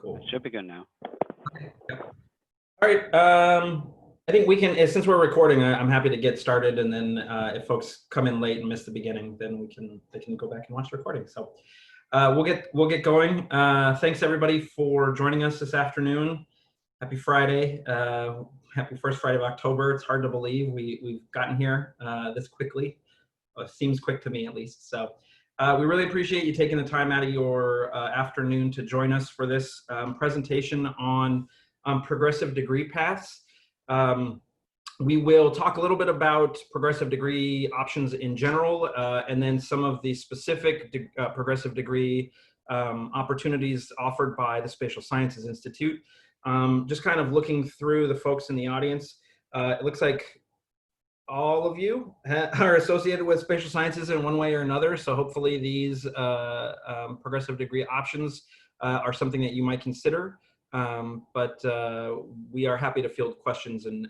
Cool. Should be good now. Okay. Yeah. All right. I think we can, since we're recording, I'm happy to get started, and then if folks come in late and miss the beginning, then they can go back and watch the recording. So we'll get going. Thanks everybody for joining us this afternoon. Happy Friday. Happy first Friday of October. It's hard to believe we've gotten here this quickly. Seems quick to me, at least. So we really appreciate you taking the time out of your afternoon to join us for this presentation on progressive degree paths. We will talk a little bit about progressive degree options in general, and then some of the specific progressive degree opportunities offered by the Spatial Sciences Institute. Just kind of looking through the folks in the audience, it looks like all of you are associated with spatial sciences in one way or another. So hopefully these progressive degree options are something that you might consider. But we are happy to field questions, and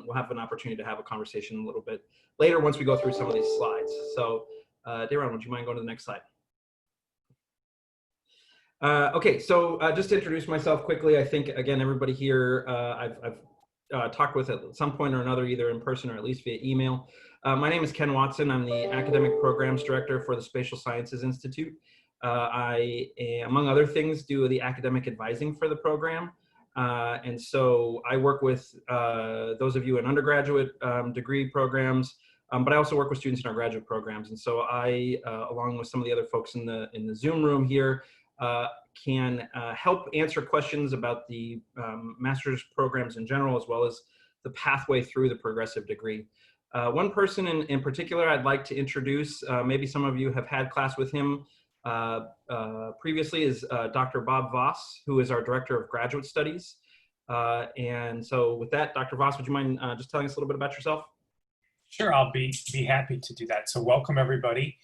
we'll have an opportunity to have a conversation a little bit later once we go through some of these slides. So Daron, would you mind going to the next slide? Okay, so just to introduce myself quickly, I think, again, everybody here I've talked with at some point or another, either in person or at least via email. My name is Ken Watson. I'm the Academic Programs Director for the Spatial Sciences Institute. I, among other things, do the academic advising for the program. And so I work with those of you in undergraduate degree programs, but I also work with students in our graduate programs. And so I, along with some of the other folks in the Zoom room here, can help answer questions about the master's programs in general, as well as the pathway through the progressive degree. One person in particular I'd like to introduce, maybe some of you have had class with him previously, is Dr. Bob Voss, who is our Director of Graduate Studies. And so with that, Dr. Voss, would you mind just telling us a little bit about yourself? Sure, I'll be happy to do that. So welcome everybody.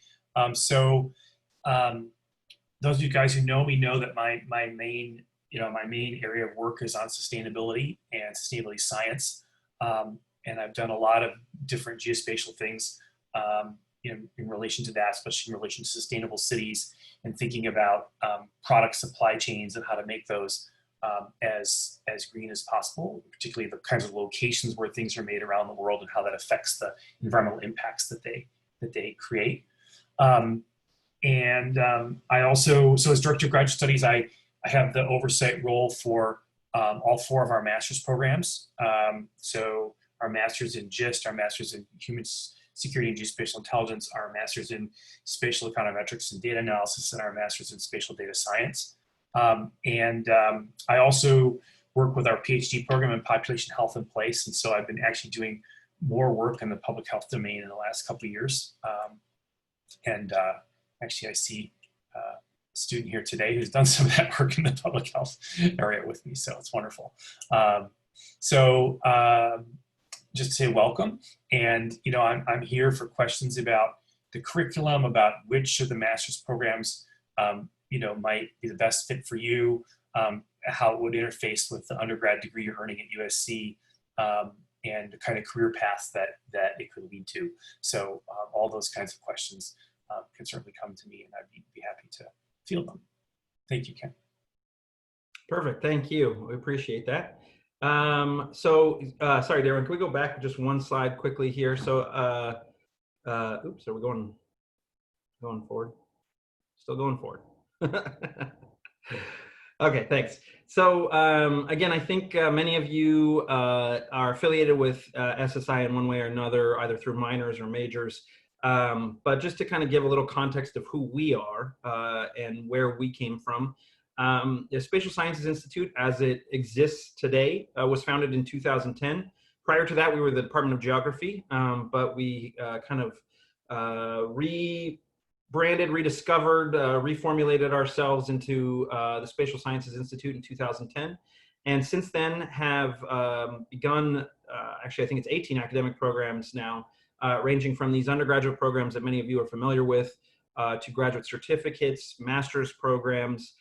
Those of you guys who know me know that my main area of work is on sustainability and sustainability science, and I've done a lot of different geospatial things in relation to that, especially in relation to sustainable cities and thinking about product supply chains and how to make those as green as possible, particularly the kinds of locations where things are made around the world and how that affects the environmental impacts that they create. I also, so as Director of Graduate Studies, I have the oversight role for all 4 of our master's programs. So our master's in GIST, our master's in Human Security and Geospatial Intelligence, our master's in Spatial Econometrics and Data Analysis, and our master's in Spatial Data Science. I also work with our PhD program in Population Health and Place, and so I've been actually doing more work in the public health domain in the last couple of years. Actually, I see a student here today who's done some of that work in the public health area with me, so it's wonderful. Just to say welcome, and I'm here for questions about the curriculum, about which of the master's programs might be the best fit for you, how it would interface with the undergrad degree you're earning at USC, and the kind of career paths that it could lead to. So all those kinds of questions can certainly come to me, and I'd be happy to field them. Thank you, Ken. Perfect, thank you. We appreciate that. Sorry, Darren, can we go back just one slide quickly here? So, oops, are we going forward? Still going forward. Okay, thanks. So again, I think many of you are affiliated with SSI in one way or another, either through minors or majors. But just to kind of give a little context of who we are and where we came from, the Spatial Sciences Institute, as it exists today, was founded in 2010. Prior to that, we were the Department of Geography, but we kind of rebranded, rediscovered, reformulated ourselves into the Spatial Sciences Institute in 2010. And since then have begun, actually I think it's 18 academic programs now, ranging from these undergraduate programs that many of you are familiar with, to graduate certificates, master's programs,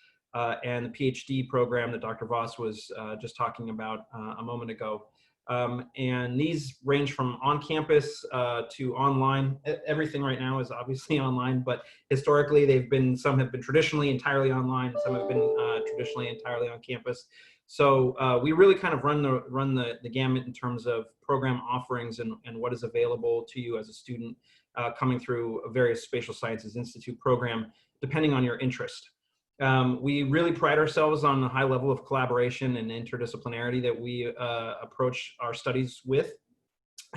and the PhD program that Dr. Voss was just talking about a moment ago. And these range from on-campus to online. Everything right now is obviously online, but historically some have been traditionally entirely online, and some have been traditionally entirely on campus. So we really kind of run the gamut in terms of program offerings and what is available to you as a student coming through a various Spatial Sciences Institute program, depending on your interest. We really pride ourselves on the high level of collaboration and interdisciplinarity that we approach our studies with.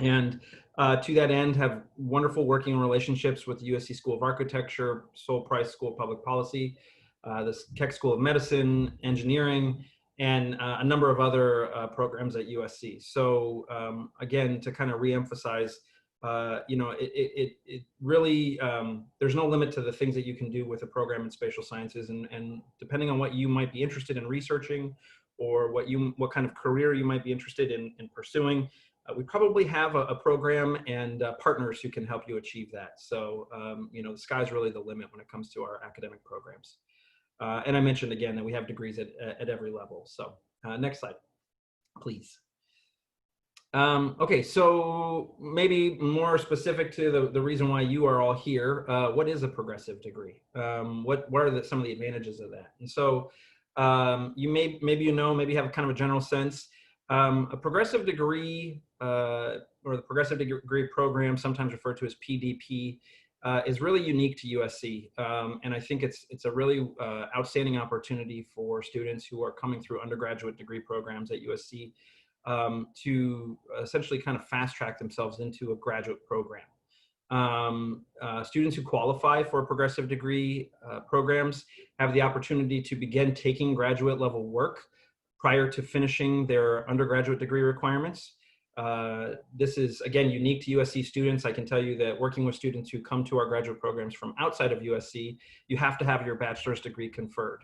And to that end, have wonderful working relationships with the USC School of Architecture, Sol Price School of Public Policy, the Keck School of Medicine, Engineering, and a number of other programs at USC. So again, to kind of reemphasize, it really, there's no limit to the things that you can do with a program in spatial sciences, and depending on what you might be interested in researching or what kind of career you might be interested in pursuing, we probably have a program and partners who can help you achieve that. So, the sky's really the limit when it comes to our academic programs. And I mentioned again that we have degrees at every level. So next slide, please. Okay, so maybe more specific to the reason why you are all here, what is a progressive degree? What are some of the advantages of that? And so maybe have kind of a general sense. A progressive degree or the progressive degree program, sometimes referred to as PDP, is really unique to USC. And I think it's a really outstanding opportunity for students who are coming through undergraduate degree programs at USC to essentially kind of fast track themselves into a graduate program. Students who qualify for progressive degree programs have the opportunity to begin taking graduate level work prior to finishing their undergraduate degree requirements. This is, again, unique to USC students. I can tell you that working with students who come to our graduate programs from outside of USC, you have to have your bachelor's degree conferred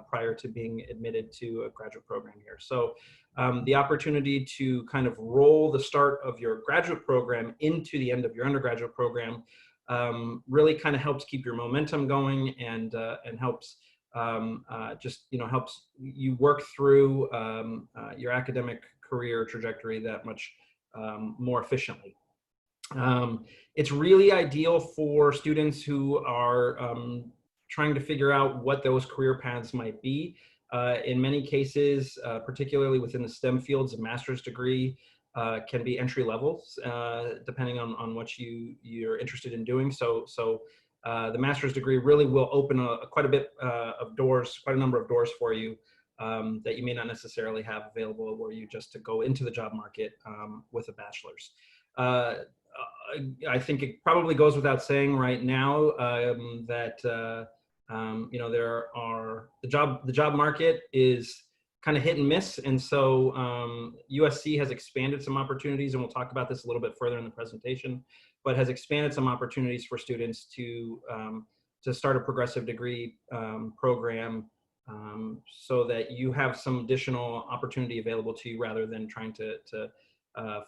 prior to being admitted to a graduate program here. So the opportunity to kind of roll the start of your graduate program into the end of your undergraduate program really kind of helps keep your momentum going and helps helps you work through your academic career trajectory that much more efficiently. It's really ideal for students who are trying to figure out what those career paths might be. In many cases, particularly within the STEM fields, a master's degree can be entry levels, depending on what you're interested in doing. So the master's degree really will open quite a bit of doors, quite a number of doors for you that you may not necessarily have available were you just to go into the job market with a bachelor's. I think it probably goes without saying right now that the job market is kind of hit and miss, and so USC has expanded some opportunities, and we'll talk about this a little bit further in the presentation, but has expanded some opportunities for students to start a progressive degree program so that you have some additional opportunity available to you rather than trying to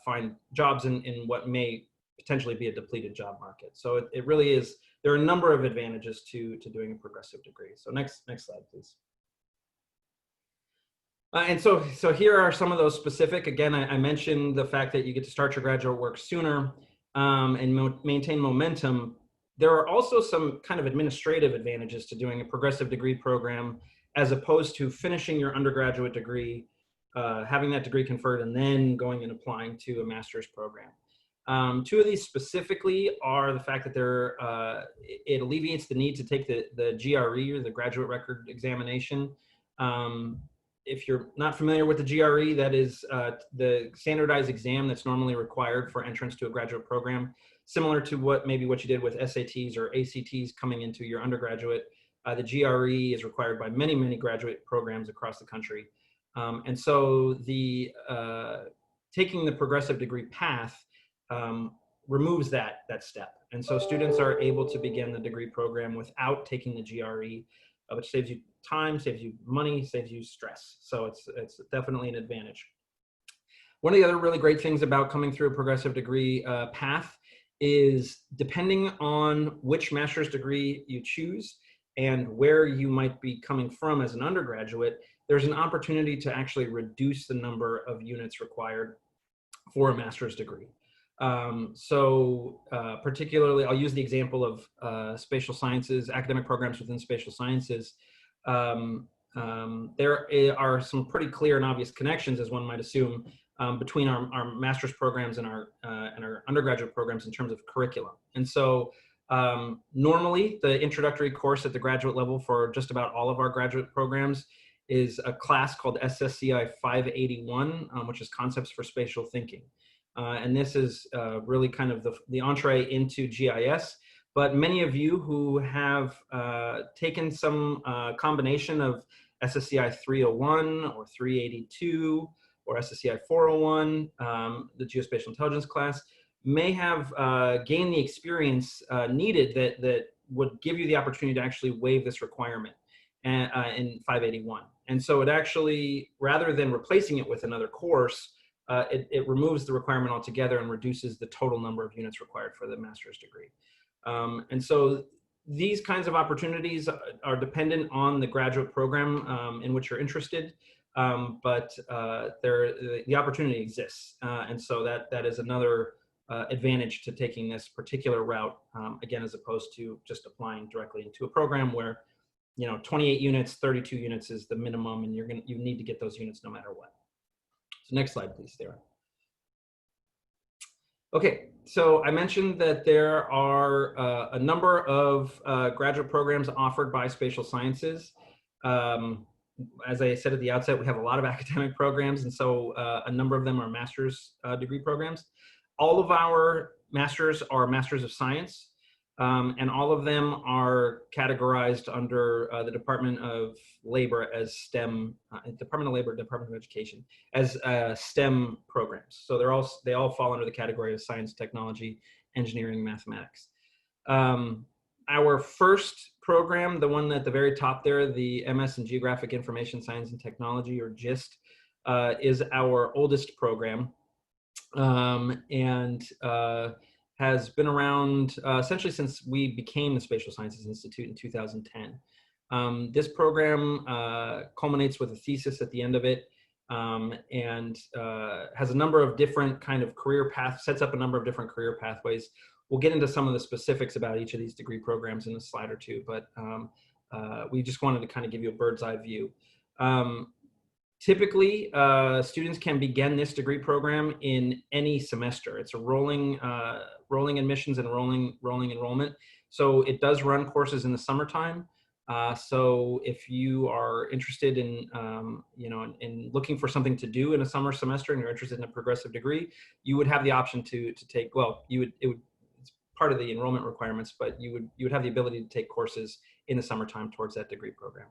find jobs in what may potentially be a depleted job market. So it really is, there are a number of advantages to doing a progressive degree. So next slide, please. And so here are some of those specific. Again, I mentioned the fact that you get to start your graduate work sooner and maintain momentum. There are also some kind of administrative advantages to doing a progressive degree program as opposed to finishing your undergraduate degree, having that degree conferred, and then going and applying to a master's program. Two of these specifically are the fact that it alleviates the need to take the GRE, or the graduate record examination. If you're not familiar with the GRE, that is the standardized exam that's normally required for entrance to a graduate program, similar to what you did with SATs or ACTs coming into your undergraduate. The GRE is required by many, many graduate programs across the country. And so taking the progressive degree path removes that step. And so students are able to begin the degree program without taking the GRE, which saves you time, saves you money, saves you stress. So it's definitely an advantage. One of the other really great things about coming through a progressive degree path is, depending on which master's degree you choose and where you might be coming from as an undergraduate, there's an opportunity to actually reduce the number of units required for a master's degree. Particularly, I'll use the example of spatial sciences, academic programs within spatial sciences. There are some pretty clear and obvious connections, as one might assume, between our master's programs and our undergraduate programs in terms of curriculum. And so normally the introductory course at the graduate level for just about all of our graduate programs is a class called SSCI 581, which is Concepts for Spatial Thinking. And this is really kind of the entree into GIS. But many of you who have taken some combination of SSCI 301 or 382 or SSCI 401, the Geospatial Intelligence class, may have gained the experience needed that would give you the opportunity to actually waive this requirement in 581. And so it actually, rather than replacing it with another course, it removes the requirement altogether and reduces the total number of units required for the master's degree. And so these kinds of opportunities are dependent on the graduate program in which you're interested, but the opportunity exists. And so that is another advantage to taking this particular route, again, as opposed to just applying directly into a program where, 28 units, 32 units is the minimum, and you need to get those units no matter what. So next slide, please, Sarah. Okay, so I mentioned that there are a number of graduate programs offered by Spatial Sciences. As I said at the outset, we have a lot of academic programs, and so a number of them are master's degree programs. All of our masters are Masters of Science, and all of them are categorized under the Department of Labor as STEM, Department of Labor, Department of Education, as STEM programs. So they all fall under the category of science, technology, engineering, mathematics. Our first program, the one at the very top there, the MS in Geographic Information Science and Technology, or GIST, is our oldest program, and has been around essentially since we became the Spatial Sciences Institute in 2010. This program culminates with a thesis at the end of it, and has a number of different kind of career paths, sets up a number of different career pathways. We'll get into some of the specifics about each of these degree programs in a slide or two, but we just wanted to kind of give you a bird's eye view. Typically, students can begin this degree program in any semester. It's a rolling admissions and rolling enrollment. So it does run courses in the summertime. So if you are interested in, in looking for something to do in a summer semester and you're interested in a progressive degree, you would have the option to take, well, it's part of the enrollment requirements, but you would have the ability to take courses in the summertime towards that degree program.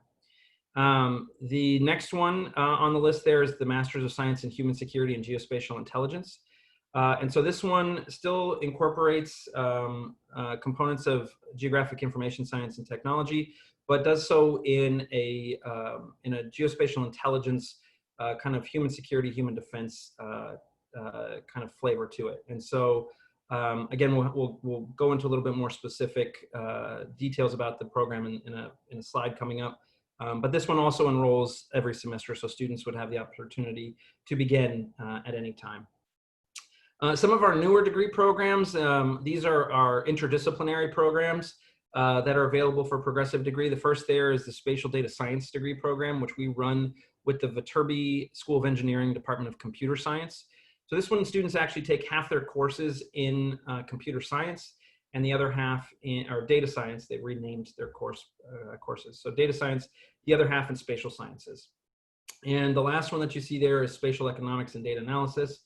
The next one on the list there is the Masters of Science in Human Security and Geospatial Intelligence. And so this one still incorporates components of Geographic Information Science and Technology, but does so in a geospatial intelligence kind of human security, human defense kind of flavor to it. And so again, we'll go into a little bit more specific details about the program in a slide coming up. But this one also enrolls every semester, so students would have the opportunity to begin at any time. Some of our newer degree programs, these are our interdisciplinary programs that are available for progressive degree. The first there is the Spatial Data Science degree program, which we run with the Viterbi School of Engineering, Department of Computer Science. So this one, students actually take half their courses in computer science, and the other half in data science. They renamed their courses. So data science, the other half in spatial sciences. And the last one that you see there is spatial economics and data analysis.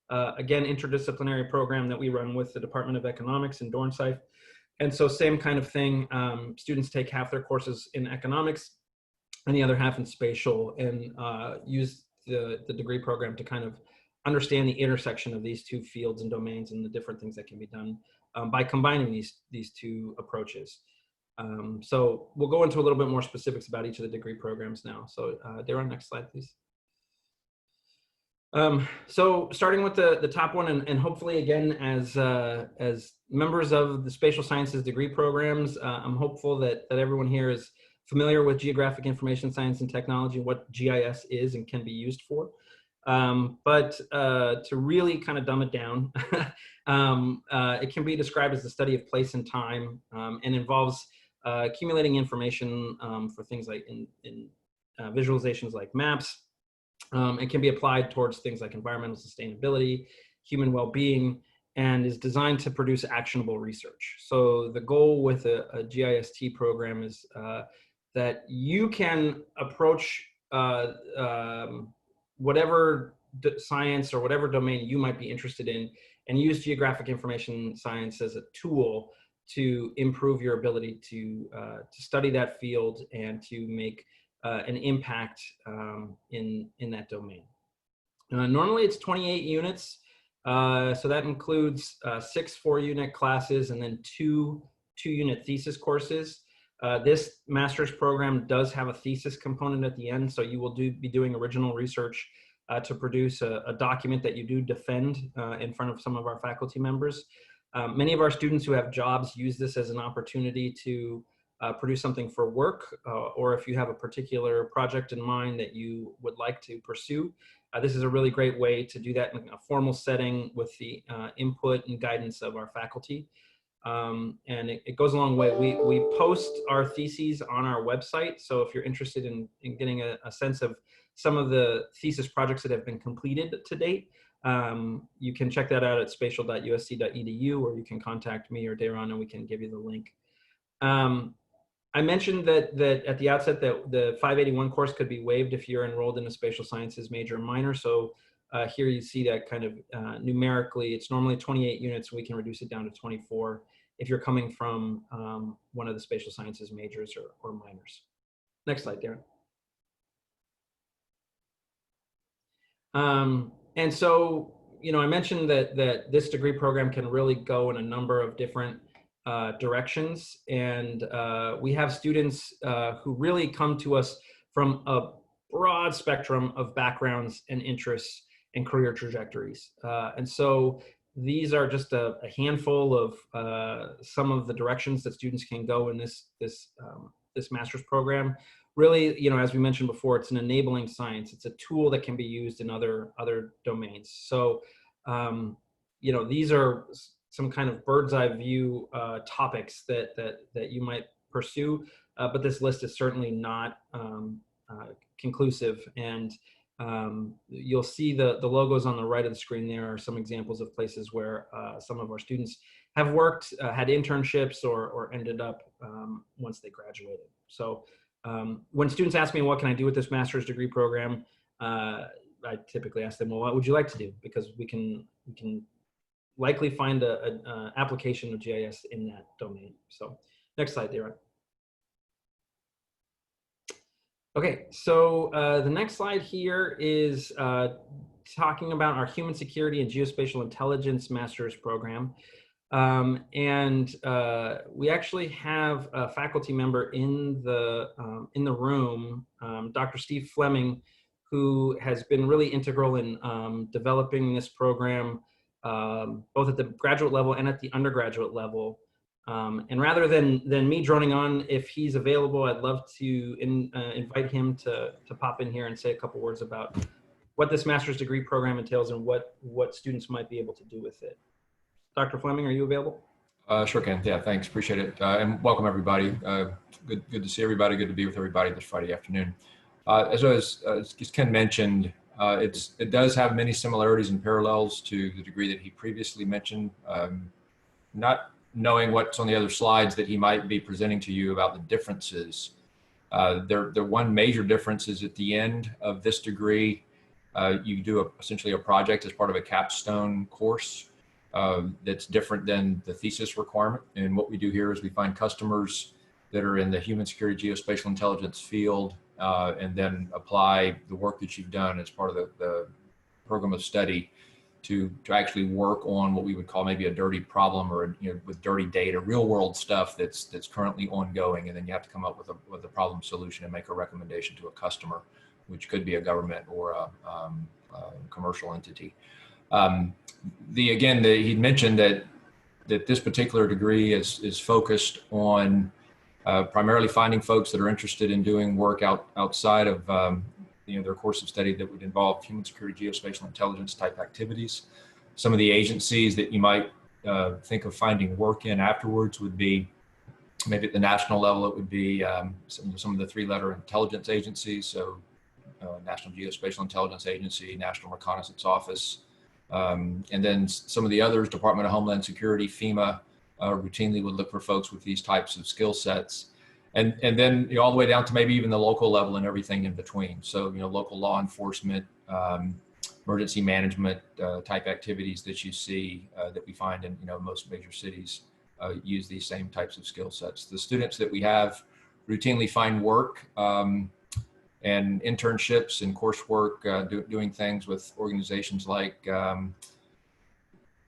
Again, interdisciplinary program that we run with the Department of Economics in Dornsife. And so same kind of thing, students take half their courses in economics and the other half in spatial, and use the degree program to kind of understand the intersection of these two fields and domains and the different things that can be done by combining these two approaches. So we'll go into a little bit more specifics about each of the degree programs now. So Darren, next slide, please. So starting with the top one, and hopefully again, as members of the Spatial Sciences degree programs, I'm hopeful that everyone here is familiar with Geographic Information Science and Technology, what GIS is and can be used for. But to really kind of dumb it down, it can be described as the study of place and time, and involves accumulating information for things like in visualizations like maps. It can be applied towards things like environmental sustainability, human well-being, and is designed to produce actionable research. So the goal with a GIST program is that you can approach whatever science or whatever domain you might be interested in and use geographic information science as a tool to improve your ability to study that field and to make an impact in that domain. Normally it's 28 units. So that includes 6 4-unit classes and then 2 2-unit thesis courses. This master's program does have a thesis component at the end, so you will be doing original research to produce a document that you do defend in front of some of our faculty members. Many of our students who have jobs use this as an opportunity to produce something for work, or if you have a particular project in mind that you would like to pursue, this is a really great way to do that in a formal setting with the input and guidance of our faculty. And it goes a long way. We post our theses on our website, so if you're interested in getting a sense of some of the thesis projects that have been completed to date, you can check that out at spatial.usc.edu, or you can contact me or Dayron and we can give you the link. I mentioned that at the outset that the 581 course could be waived if you're enrolled in a spatial sciences major or minor. So here you see that kind of numerically, it's normally 28 units. We can reduce it down to 24 if you're coming from one of the spatial sciences majors or minors. Next slide, Darren. And so, you know, I mentioned that this degree program can really go in a number of different directions. And we have students who really come to us from a broad spectrum of backgrounds and interests and career trajectories. And so these are just a handful of some of the directions that students can go in this master's program. Really, you know, as we mentioned before, it's an enabling science. It's a tool that can be used in other domains. So, you know, these are some kind of bird's eye view topics that you might pursue, but this list is certainly not conclusive. And you'll see the logos on the right of the screen. There are some examples of places where some of our students have worked, had internships, or ended up once they graduated. So when students ask me, what can I do with this master's degree program? I typically ask them, well, what would you like to do? Because we can likely find an application of GIS in that domain. So next slide, Darren. Okay, so the next slide here is talking about our Human Security and Geospatial Intelligence Master's Program. And we actually have a faculty member in the room, Dr. Steve Fleming, who has been really integral in developing this program, both at the graduate level and at the undergraduate level. And rather than me droning on, if he's available, I'd love to invite him to pop in here and say a couple words about what this master's degree program entails and what students might be able to do with it. Dr. Fleming, are you available? Sure can. Yeah, thanks. Appreciate it. And welcome everybody. Good to see everybody. Good to be with everybody this Friday afternoon. As Ken mentioned, it does have many similarities and parallels to the degree that he previously mentioned. Not knowing what's on the other slides that he might be presenting to you about the differences. The one major difference is at the end of this degree, you do essentially a project as part of a capstone course. That's different than the thesis requirement. And what we do here is we find customers that are in the human security geospatial intelligence field, and then apply the work that you've done as part of the program of study to actually work on what we would call maybe a dirty problem, or with dirty data, real world stuff that's currently ongoing. And then you have to come up with a problem solution and make a recommendation to a customer, which could be a government or a commercial entity. He mentioned that this particular degree is focused on primarily finding folks that are interested in doing work outside of their course of study that would involve human security, geospatial intelligence type activities. Some of the agencies that you might think of finding work in afterwards would be, maybe at the national level, it would be some of the three-letter intelligence agencies. So National Geospatial Intelligence Agency, National Reconnaissance Office, and then some of the others, Department of Homeland Security, FEMA, routinely would look for folks with these types of skill sets. And then all the way down to maybe even the local level and everything in between. So, local law enforcement, emergency management type activities that you see that we find in, most major cities use these same types of skill sets. The students that we have routinely find work and internships and coursework doing things with organizations like,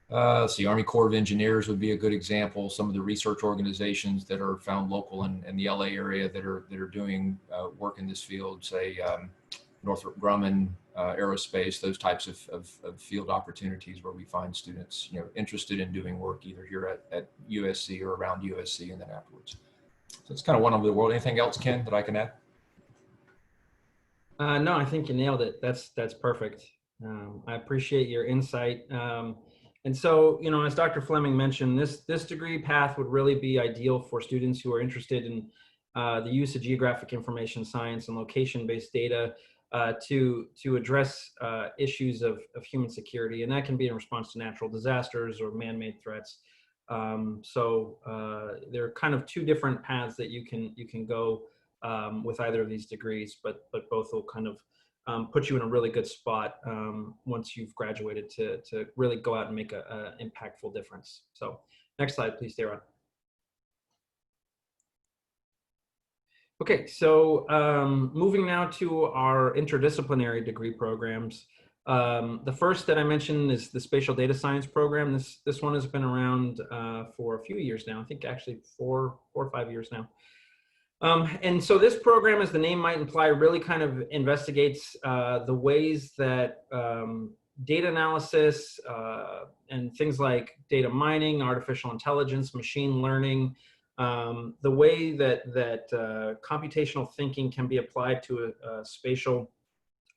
let's see, Army Corps of Engineers would be a good example. Some of the research organizations that are found local in the LA area that are doing work in this field, say Northrop Grumman, aerospace, those types of field opportunities where we find students, interested in doing work either here at USC or around USC and then afterwards. So it's kind of one over the world. Anything else, Ken, that I can add? No, I think you nailed it. That's perfect. I appreciate your insight. And so, as Dr. Fleming mentioned, this degree path would really be ideal for students who are interested in the use of geographic information science and location-based data to address issues of human security, and that can be in response to natural disasters or man-made threats. So there are kind of two different paths that you can go with either of these degrees, but both will kind of put you in a really good spot once you've graduated to really go out and make a impactful difference. So next slide, please, Darren. Okay, so moving now to our interdisciplinary degree programs. The first that I mentioned is the Spatial Data Science program. This one has been around for a few years now. I think actually four or 5 years now. And so this program, as the name might imply, really kind of investigates the ways that data analysis and things like data mining, artificial intelligence, machine learning, the way that computational thinking can be applied to a spatial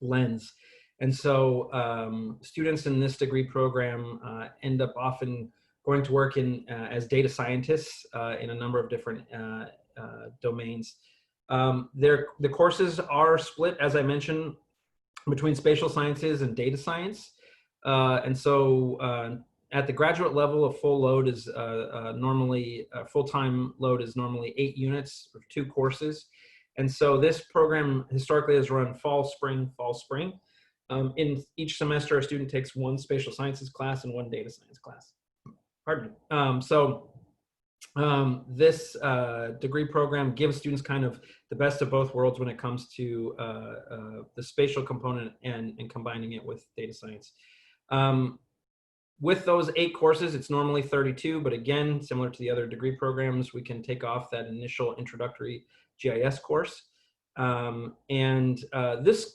lens. And so students in this degree program end up often going to work as data scientists in a number of different domains. The courses are split, as I mentioned, between spatial sciences and data science. And so at the graduate level, a full load is normally, a full-time load is normally 8 units or 2 courses. And so this program historically has run fall, spring, fall, spring. In each semester, a student takes 1 spatial sciences class and 1 data science class. Pardon me. This degree program gives students kind of the best of both worlds when it comes to the spatial component and combining it with data science. With those 8 courses, it's normally 32, but again, similar to the other degree programs, we can take off that initial introductory GIS course.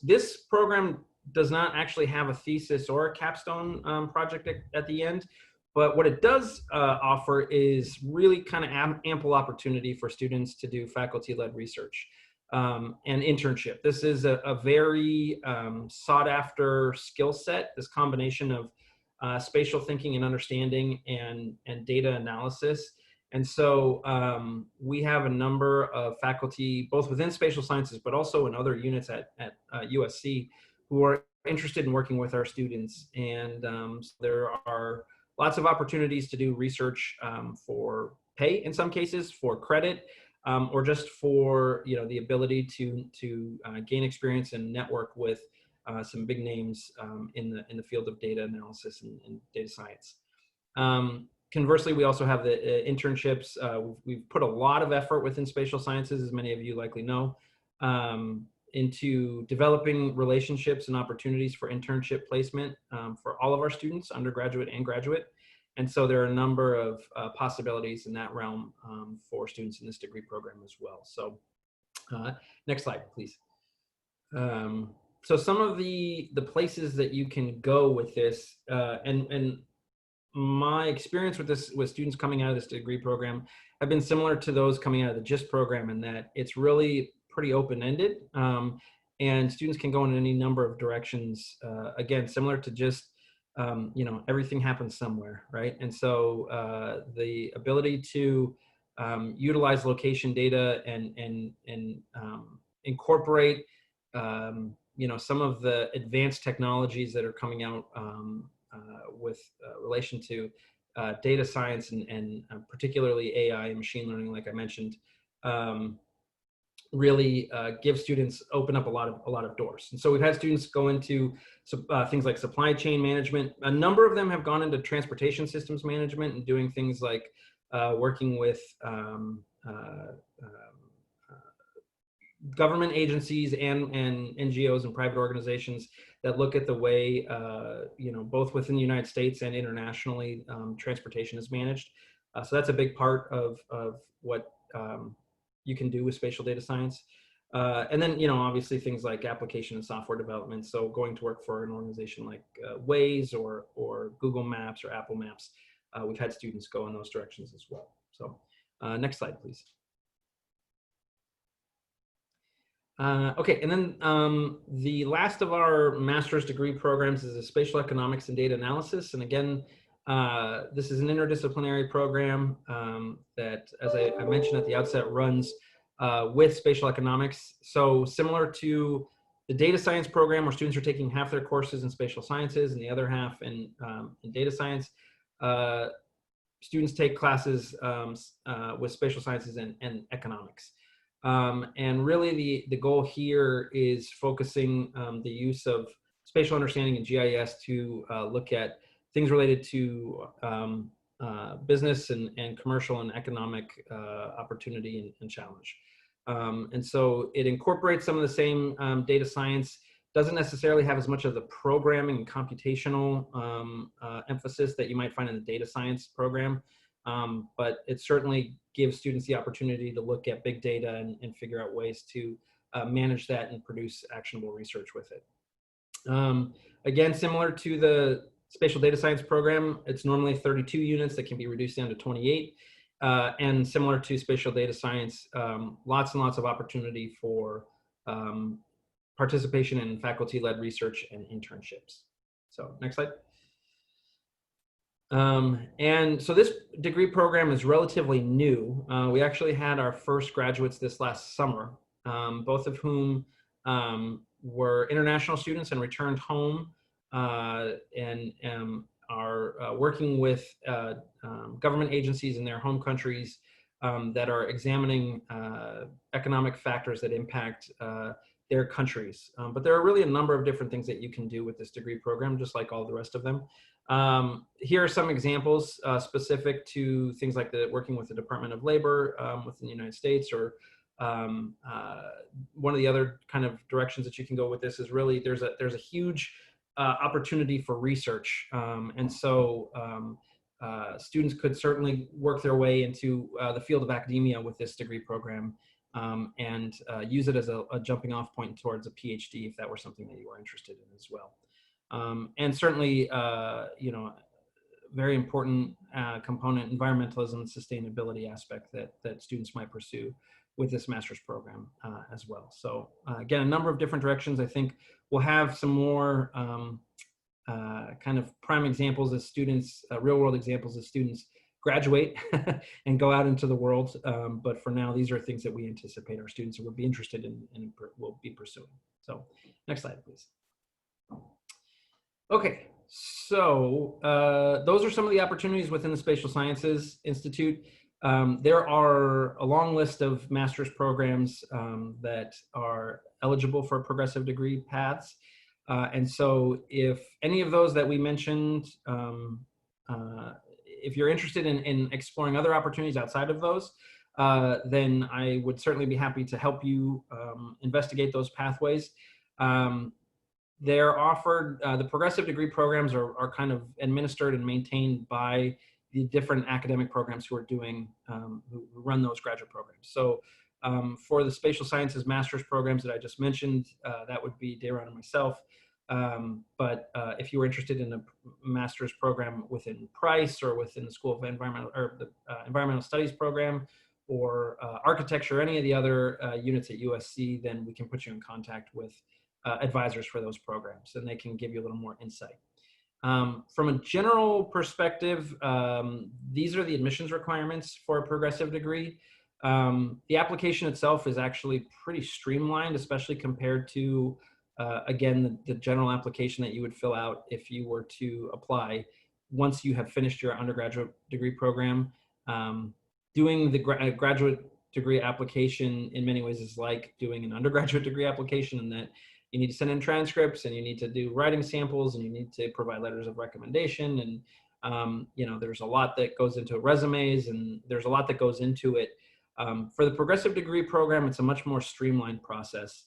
This program does not actually have a thesis or a capstone project at the end. But what it does offer is really kind of ample opportunity for students to do faculty-led research and internship. This is a very sought-after skill set, this combination of spatial thinking and understanding and data analysis. And so we have a number of faculty, both within spatial sciences, but also in other units at USC, who are interested in working with our students. And so there are lots of opportunities to do research for pay in some cases, for credit, or just for the ability to gain experience and network with some big names in the field of data analysis and data science. Conversely, we also have the internships. We've put a lot of effort within spatial sciences, as many of you likely know, into developing relationships and opportunities for internship placement for all of our students, undergraduate and graduate. And so there are a number of possibilities in that realm for students in this degree program as well. So next slide, please. So some of the places that you can go with this, and my experience with students coming out of this degree program have been similar to those coming out of the GIST program in that it's really pretty open-ended. and students can go in any number of directions. Again, similar to just everything happens somewhere, right? And so the ability to utilize location data and incorporate some of the advanced technologies that are coming out with relation to data science and particularly AI and machine learning, like I mentioned, really give students, open up a lot of doors. And so we've had students go into things like supply chain management. A number of them have gone into transportation systems management and doing things like working with government agencies and NGOs and private organizations that look at the way, both within the United States and internationally, transportation is managed. So that's a big part of what you can do with spatial data science. And then, obviously things like application and software development. So going to work for an organization like Waze or Google Maps or Apple Maps, we've had students go in those directions as well. So next slide, please. Okay, and then the last of our master's degree programs is a spatial economics and data analysis. And again, this is an interdisciplinary program that, as I mentioned at the outset, runs with spatial economics. So similar to the data science program, where students are taking half their courses in spatial sciences and the other half in data science, students take classes with spatial sciences and economics. And really the goal here is focusing the use of spatial understanding and GIS to look at things related to business and commercial and economic opportunity and challenge. And so it incorporates some of the same data science, doesn't necessarily have as much of the programming and computational emphasis that you might find in the data science program. But it certainly gives students the opportunity to look at big data and figure out ways to manage that and produce actionable research with it. Again, similar to the spatial data science program, it's normally 32 units that can be reduced down to 28. And similar to spatial data science, lots and lots of opportunity for participation in faculty-led research and internships. So next slide. And so this degree program is relatively new. We actually had our first graduates this last summer, both of whom were international students and returned home and are working with government agencies in their home countries that are examining economic factors that impact their countries. But there are really a number of different things that you can do with this degree program, just like all the rest of them. Here are some examples specific to things like working with the Department of Labor within the United States, or one of the other kind of directions that you can go with this is really there's a huge opportunity for research. And so students could certainly work their way into the field of academia with this degree program and use it as a jumping off point towards a PhD if that were something that you were interested in as well. And certainly, very important component, environmentalism and sustainability aspect that students might pursue with this master's program as well. So again, a number of different directions. I think we'll have some more kind of prime examples as students, real world examples as students graduate and go out into the world. But for now, these are things that we anticipate our students will be interested in and will be pursuing. So next slide, please. Okay, so those are some of the opportunities within the Spatial Sciences Institute. There are a long list of master's programs that are eligible for progressive degree paths. And so if any of those that we mentioned, if you're interested in exploring other opportunities outside of those, then I would certainly be happy to help you investigate those pathways. They're offered, the progressive degree programs are kind of administered and maintained by the different academic programs who are doing, who run those graduate programs. So for the spatial sciences master's programs that I just mentioned, that would be Dayron and myself. But if you were interested in a master's program within Price or within the School of Environmental or the Environmental Studies program, or architecture, any of the other units at USC, then we can put you in contact with advisors for those programs, and they can give you a little more insight. From a general perspective, these are the admissions requirements for a progressive degree. The application itself is actually pretty streamlined, especially compared to, again, the general application that you would fill out if you were to apply once you have finished your undergraduate degree program. Doing the graduate degree application in many ways is like doing an undergraduate degree application, in that you need to send in transcripts, and you need to do writing samples, and you need to provide letters of recommendation. And, you know, there's a lot that goes into resumes, and there's a lot that goes into it. For the progressive degree program, it's a much more streamlined process.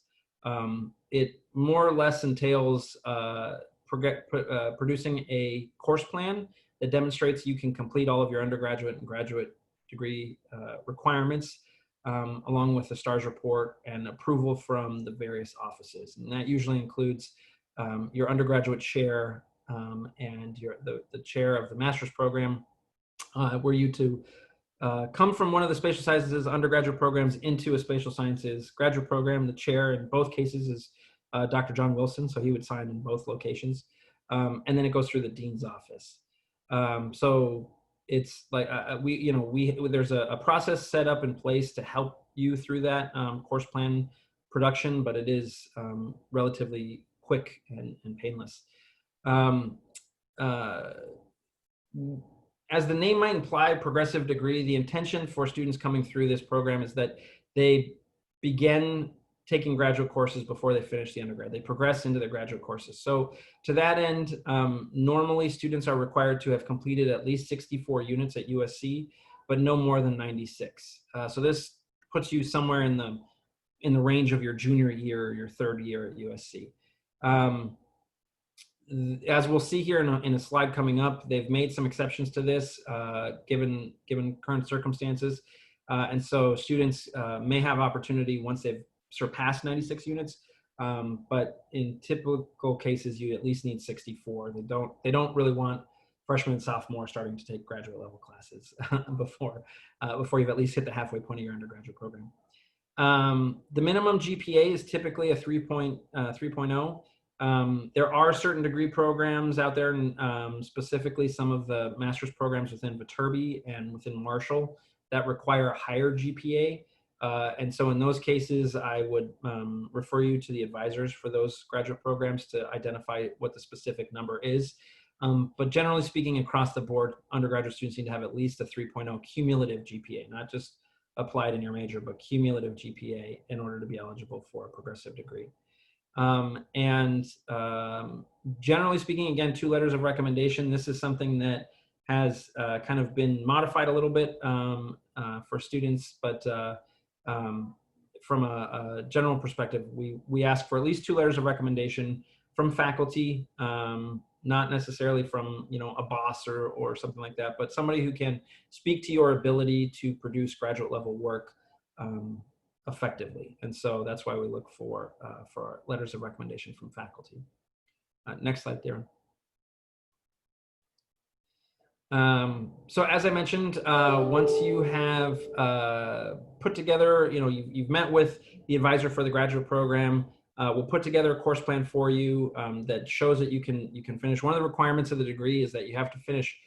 It more or less entails producing a course plan that demonstrates you can complete all of your undergraduate and graduate degree requirements, along with the STARS report and approval from the various offices. And that usually includes your undergraduate chair and the chair of the master's program, were you to come from one of the spatial sciences undergraduate programs into a spatial sciences graduate program. The chair in both cases is Dr. John Wilson, so he would sign in both locations. And then it goes through the dean's office. So it's like there's a process set up in place to help you through that course plan production, but it is relatively quick and painless. As the name might imply, progressive degree, the intention for students coming through this program is that they begin taking graduate courses before they finish the undergrad. They progress into their graduate courses. So to that end, normally students are required to have completed at least 64 units at USC, but no more than 96. So this puts you somewhere in the range of your junior year or your third year at USC. As we'll see here in a slide coming up, they've made some exceptions to this, given current circumstances. And so students may have opportunity once they've surpassed 96 units, but in typical cases, you at least need 64. They don't really want freshmen and sophomores starting to take graduate level classes before you've at least hit the halfway point of your undergraduate program. The minimum GPA is typically a 3.0. There are certain degree programs out there, and specifically some of the master's programs within Viterbi and within Marshall that require a higher GPA. And so in those cases, I would refer you to the advisors for those graduate programs to identify what the specific number is. But generally speaking, across the board, undergraduate students need to have at least a 3.0 cumulative GPA, not just applied in your major, but cumulative GPA in order to be eligible for a progressive degree. Generally speaking, again, 2 letters of recommendation. This is something that has kind of been modified a little bit for students, but from a general perspective, we ask for at least 2 letters of recommendation from faculty, not necessarily from a boss or something like that, but somebody who can speak to your ability to produce graduate level work effectively. And so that's why we look for letters of recommendation from faculty. Next slide, Darren. So as I mentioned, once you have put together, you've met with the advisor for the graduate program, we'll put together a course plan for you that shows that you can finish. One of the requirements of the degree is that you have to finish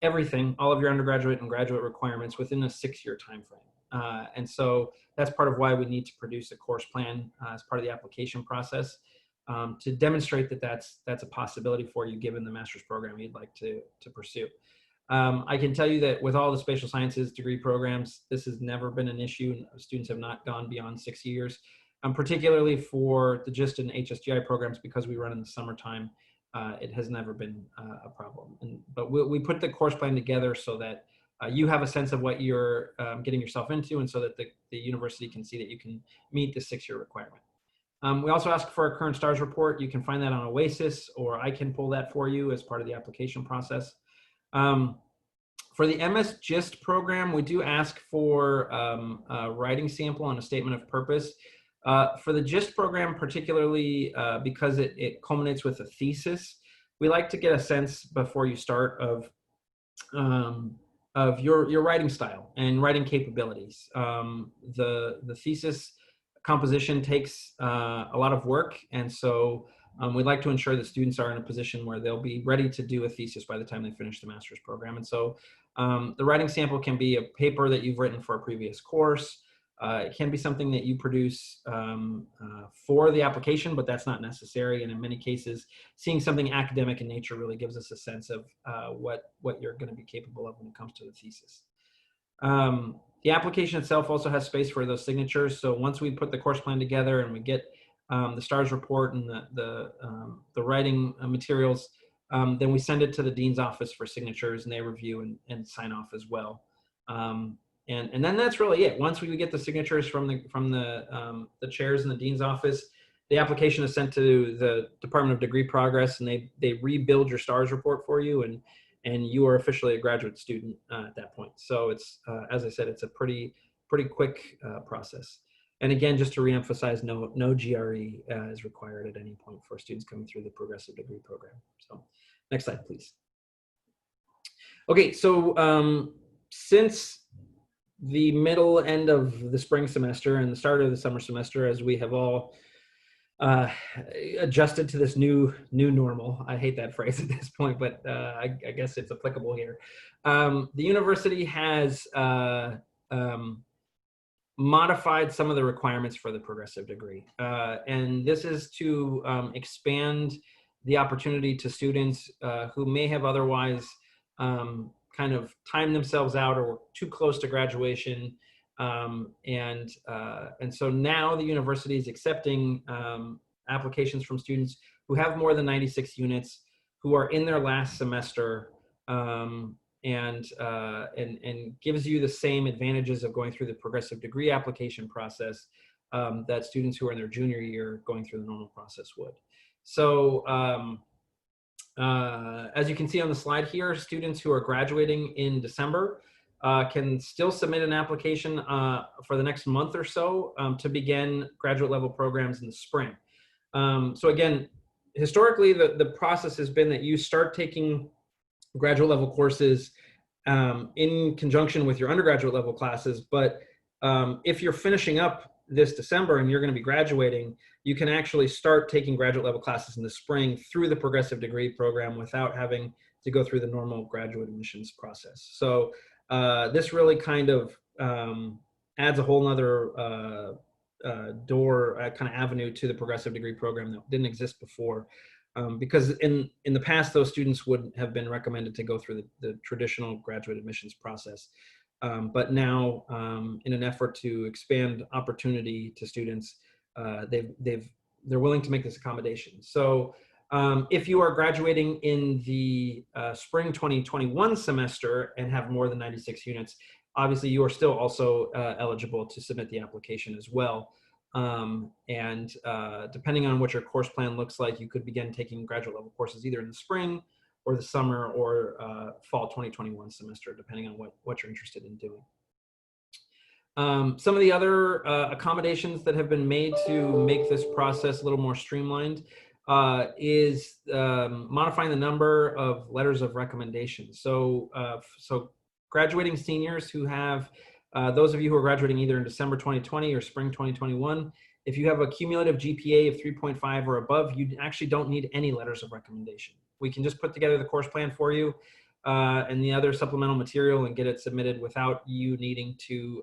everything, all of your undergraduate and graduate requirements within a 6-year time frame. And so that's part of why we need to produce a course plan as part of the application process to demonstrate that that's a possibility for you given the master's program you'd like to pursue. I can tell you that with all the spatial sciences degree programs, this has never been an issue. Students have not gone beyond 6 years, particularly for the GIST and HSGI programs, because we run in the summertime. It has never been a problem. But we put the course plan together so that you have a sense of what you're getting yourself into, and so that the university can see that you can meet the 6-year requirement. We also ask for a current STARS report. You can find that on Oasis, or I can pull that for you as part of the application process. For the MS GIST program, we do ask for a writing sample and a statement of purpose. For the GIST program, particularly because it culminates with a thesis, we like to get a sense before you start of your writing style and writing capabilities. The thesis composition takes a lot of work, and so we'd like to ensure that students are in a position where they'll be ready to do a thesis by the time they finish the master's program. And so the writing sample can be a paper that you've written for a previous course. It can be something that you produce for the application, but that's not necessary. And in many cases, seeing something academic in nature really gives us a sense of what you're going to be capable of when it comes to the thesis. The application itself also has space for those signatures. So once we put the course plan together and we get the STARS report and the writing materials, then we send it to the dean's office for signatures, and they review and sign off as well. And then that's really it. Once we get the signatures from the chairs in the dean's office, the application is sent to the Department of Degree Progress, and they rebuild your STARS report for you, and you are officially a graduate student at that point. So it's, as I said, it's a pretty quick process. And again, just to reemphasize, no GRE is required at any point for students coming through the progressive degree program. So next slide, please. Okay, so since the middle end of the spring semester and the start of the summer semester, as we have all adjusted to this new normal. I hate that phrase at this point, but I guess it's applicable here. The university has modified some of the requirements for the progressive degree. And this is to expand the opportunity to students who may have otherwise kind of timed themselves out or were too close to graduation. And so now the university is accepting applications from students who have more than 96 units, who are in their last semester, and gives you the same advantages of going through the progressive degree application process that students who are in their junior year going through the normal process would. So as you can see on the slide here, students who are graduating in December can still submit an application for the next month or so to begin graduate level programs in the spring. So again, historically, the process has been that you start taking graduate level courses in conjunction with your undergraduate level classes. But if you're finishing up this December and you're going to be graduating, you can actually start taking graduate level classes in the spring through the progressive degree program without having to go through the normal graduate admissions process. So this really kind of adds a whole nother door, kind of avenue to the progressive degree program that didn't exist before. Because in the past, those students would have been recommended to go through the traditional graduate admissions process. But now, in an effort to expand opportunity to students, they're willing to make this accommodation. So if you are graduating in the spring 2021 semester and have more than 96 units, obviously you are still also eligible to submit the application as well. And depending on what your course plan looks like, you could begin taking graduate level courses either in the spring or the summer or fall 2021 semester, depending on what you're interested in doing. Some of the other accommodations that have been made to make this process a little more streamlined is modifying the number of letters of recommendation. So graduating seniors who have, those of you who are graduating either in December 2020 or spring 2021, if you have a cumulative GPA of 3.5 or above, you actually don't need any letters of recommendation. We can just put together the course plan for you and the other supplemental material and get it submitted without you needing to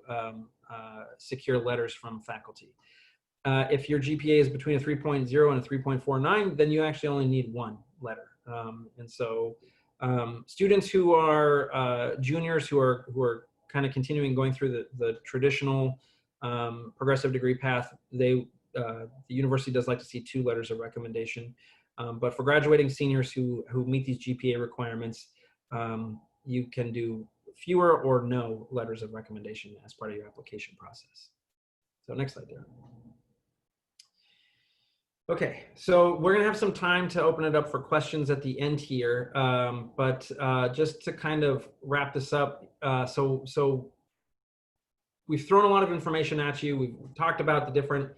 secure letters from faculty. If your GPA is between a 3.0 and a 3.49, then you actually only need one letter. And so students who are juniors who are kind of continuing going through the traditional progressive degree path, the university does like to see 2 letters of recommendation. But for graduating seniors who meet these GPA requirements, you can do fewer or no letters of recommendation as part of your application process. So next slide there. Okay, so we're gonna have some time to open it up for questions at the end here, but just to kind of wrap this up, so we've thrown a lot of information at you. We've talked about the different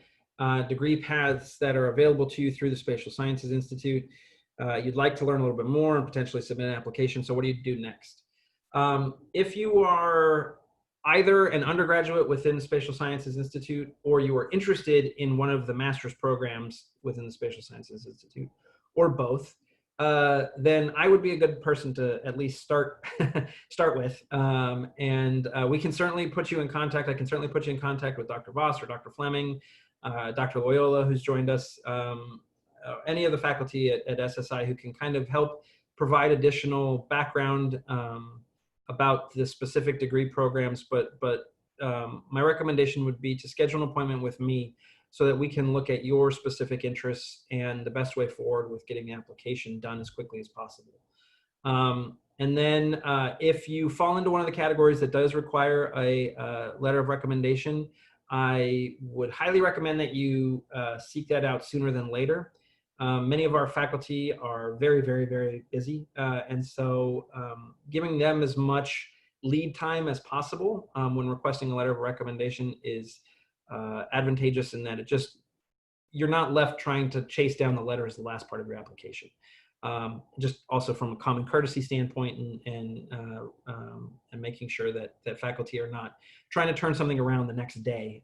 degree paths that are available to you through the Spatial Sciences Institute. You'd like to learn a little bit more and potentially submit an application. So what do you do next? If you are either an undergraduate within the Spatial Sciences Institute, or you are interested in one of the master's programs within the Spatial Sciences Institute, or both, then I would be a good person to at least start with. We can certainly put you in contact. I can certainly put you in contact with Dr. Voss or Dr. Fleming, Dr. Loyola, who's joined us, any of the faculty at SSI who can kind of help provide additional background about the specific degree programs, but my recommendation would be to schedule an appointment with me so that we can look at your specific interests and the best way forward with getting the application done as quickly as possible. And then if you fall into one of the categories that does require a letter of recommendation, I would highly recommend that you seek that out sooner than later. Many of our faculty are very, very, very busy. And so giving them as much lead time as possible when requesting a letter of recommendation is advantageous in that you're not left trying to chase down the letter as the last part of your application. Just also from a common courtesy standpoint and making sure that faculty are not trying to turn something around the next day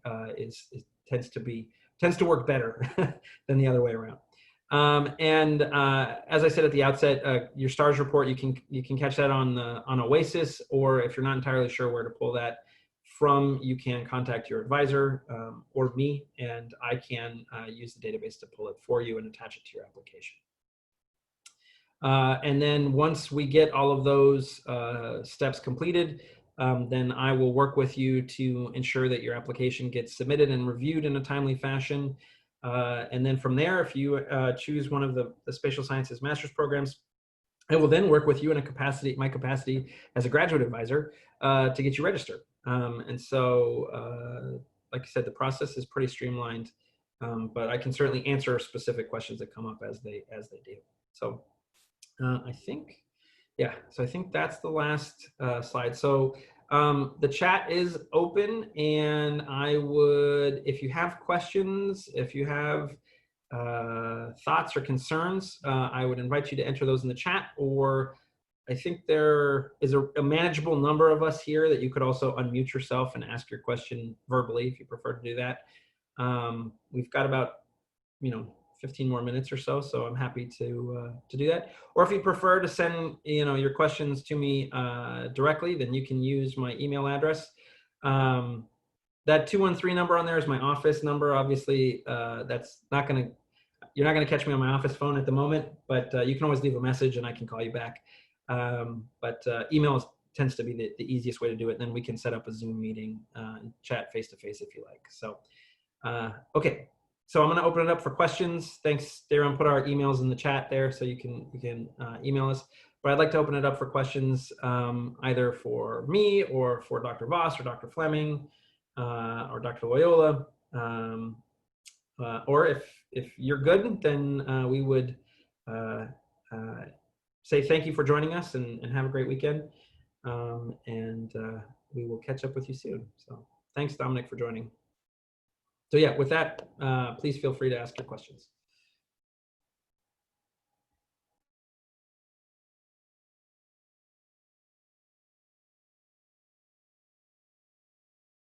tends to work better than the other way around. As I said at the outset, your STARS report, you can catch that on OASIS, or if you're not entirely sure where to pull that from, you can contact your advisor or me, and I can use the database to pull it for you and attach it to your application. And then once we get all of those steps completed, then I will work with you to ensure that your application gets submitted and reviewed in a timely fashion. And then from there, if you choose one of the Spatial Sciences Master's programs, I will then work with you in my capacity as a graduate advisor to get you registered. And so, like I said, the process is pretty streamlined, but I can certainly answer specific questions that come up as they do. So I think that's the last slide. So the chat is open, and I would, if you have questions, if you have thoughts or concerns, I would invite you to enter those in the chat, or I think there is a manageable number of us here that you could also unmute yourself and ask your question verbally if you prefer to do that. We've got about 15 more minutes or so, so I'm happy to do that. Or if you prefer to send your questions to me directly, then you can use my email address. That 213 number on there is my office number. Obviously, you're not gonna catch me on my office phone at the moment, but you can always leave a message and I can call you back. Email tends to be the easiest way to do it. Then we can set up a Zoom meeting and chat face-to-face if you like. So, okay. So I'm going to open it up for questions. Thanks, Darren. Put our emails in the chat there so you can email us. But I'd like to open it up for questions either for me or for Dr. Voss or Dr. Fleming or Dr. Loyola. Or if you're good, then we would say thank you for joining us and have a great weekend. We will catch up with you soon. So thanks, Dominic, for joining. So yeah, with that, please feel free to ask your questions.